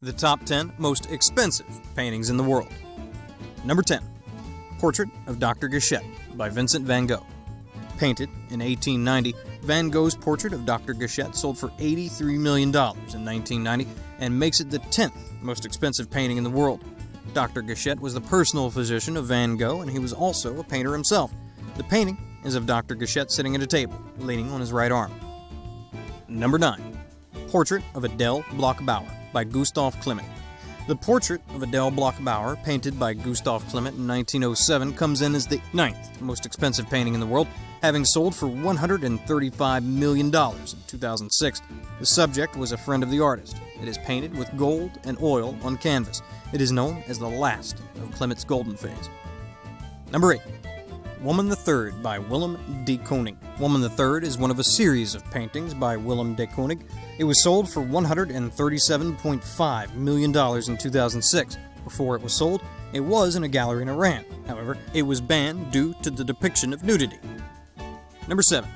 The top 10 most expensive paintings in the world. Number 10. Portrait of Dr.Gachet by Vincent van Gogh. Painted in 1890, Van Gogh's portrait of Dr. Gachet sold for $83 million in 1990 and makes it the 10th most expensive painting in the world. Dr. Gachet was the personal physician of Van Gogh, and he was also a painter himself. The painting is of Dr. Gachet sitting at a table, leaning on his right arm. Number 9. Portrait of Adele Bloch-Bauer by Gustav Klimt. The portrait of Adele Bloch-Bauer, painted by Gustav Klimt in 1907, comes in as the 9th most expensive painting in the world, having sold for $135 million in 2006. The subject was a friend of the artist. It is painted with gold and oil on canvas. It is known as the last of Klimt's golden phase. Number 8. Woman the Third by Willem de Kooning. Woman the Third is one of a series of paintings by Willem de Kooning. It was sold for $137.5 million in 2006. Before it was sold, it was in a gallery in Iran. However, it was banned due to the depiction of nudity. Number 7.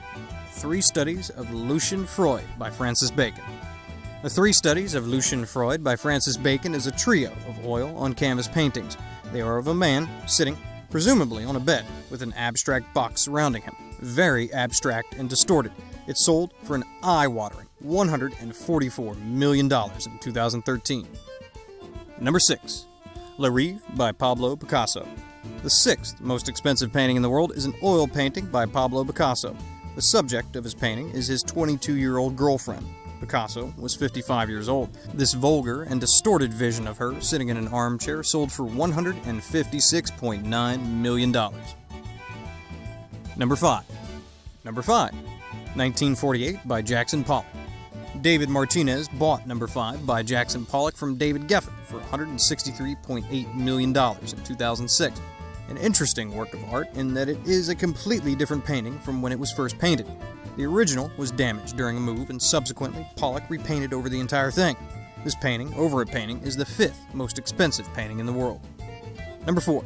Three Studies of Lucian Freud by Francis Bacon. The Three Studies of Lucian Freud by Francis Bacon is a trio of oil on canvas paintings. They are of a man sitting, presumably on a bed, with an abstract box surrounding him. Very abstract and distorted. It sold for an eye-watering $144 million in 2013. Number 6. Reve by Pablo Picasso. The 6th most expensive painting in the world is an oil painting by Pablo Picasso. The subject of his painting is his 22-year-old girlfriend. Picasso was 55 years old. This vulgar and distorted vision of her sitting in an armchair sold for $156.9 million. Number 5. 1948 by Jackson Pollock. David Martinez bought Number 5 by Jackson Pollock from David Geffen for $163.8 million in 2006. An interesting work of art in that it is a completely different painting from when it was first painted. The original was damaged during a move, and subsequently Pollock repainted over the entire thing. This painting, over a painting, is the 5th most expensive painting in the world. Number 4.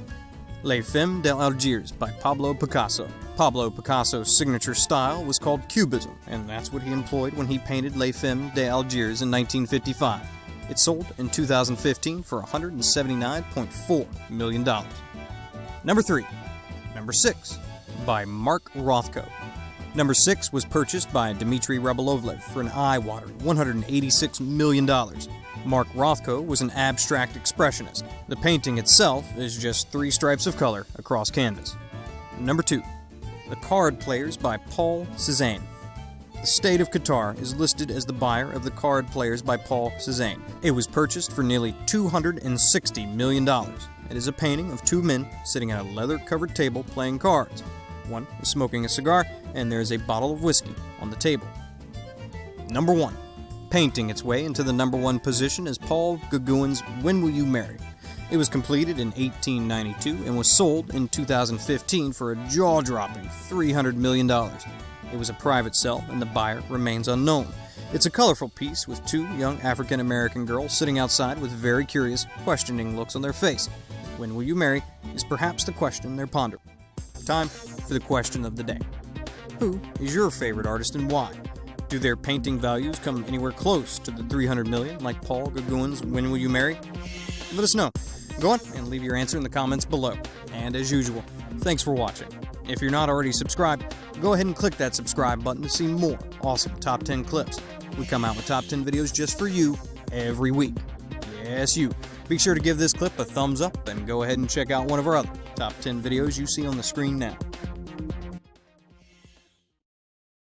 Les Femmes d'Algiers by Pablo Picasso. Pablo Picasso's signature style was called Cubism, and that's what he employed when he painted Les Femmes d'Algiers in 1955. It sold in 2015 for $179.4 million. Number 3. Number 6 by Mark Rothko. Number 6 was purchased by Dmitry Rybolovlev for an eye-watering $186 million. Mark Rothko was an abstract expressionist. The painting itself is just 3 stripes of color across canvas. Number 2. The Card Players by Paul Cézanne. The state of Qatar is listed as the buyer of The Card Players by Paul Cézanne. It was purchased for nearly $260 million. It is a painting of 2 men sitting at a leather-covered table playing cards. One is smoking a cigar, and there is a bottle of whiskey on the table. Number 1. Painting its way into the number 1 position is Paul Gauguin's When Will You Marry? It was completed in 1892 and was sold in 2015 for a jaw-dropping $300 million. It was a private sale, and the buyer remains unknown. It's a colorful piece with 2 young African-American girls sitting outside with very curious, questioning looks on their face. When will you marry is perhaps the question they're pondering. Time for the question of the day. Who is your favorite artist and why? Do their painting values come anywhere close to the $300 million like Paul Gauguin's When Will You Marry? Let us know. Go on and leave your answer in the comments below. And as usual, thanks for watching. If you're not already subscribed, go ahead and click that subscribe button to see more awesome Top 10 clips. We come out with Top 10 videos just for you every week. Yes, you. Be sure to give this clip a thumbs up and go ahead and check out one of our other Top 10 videos you see on the screen now.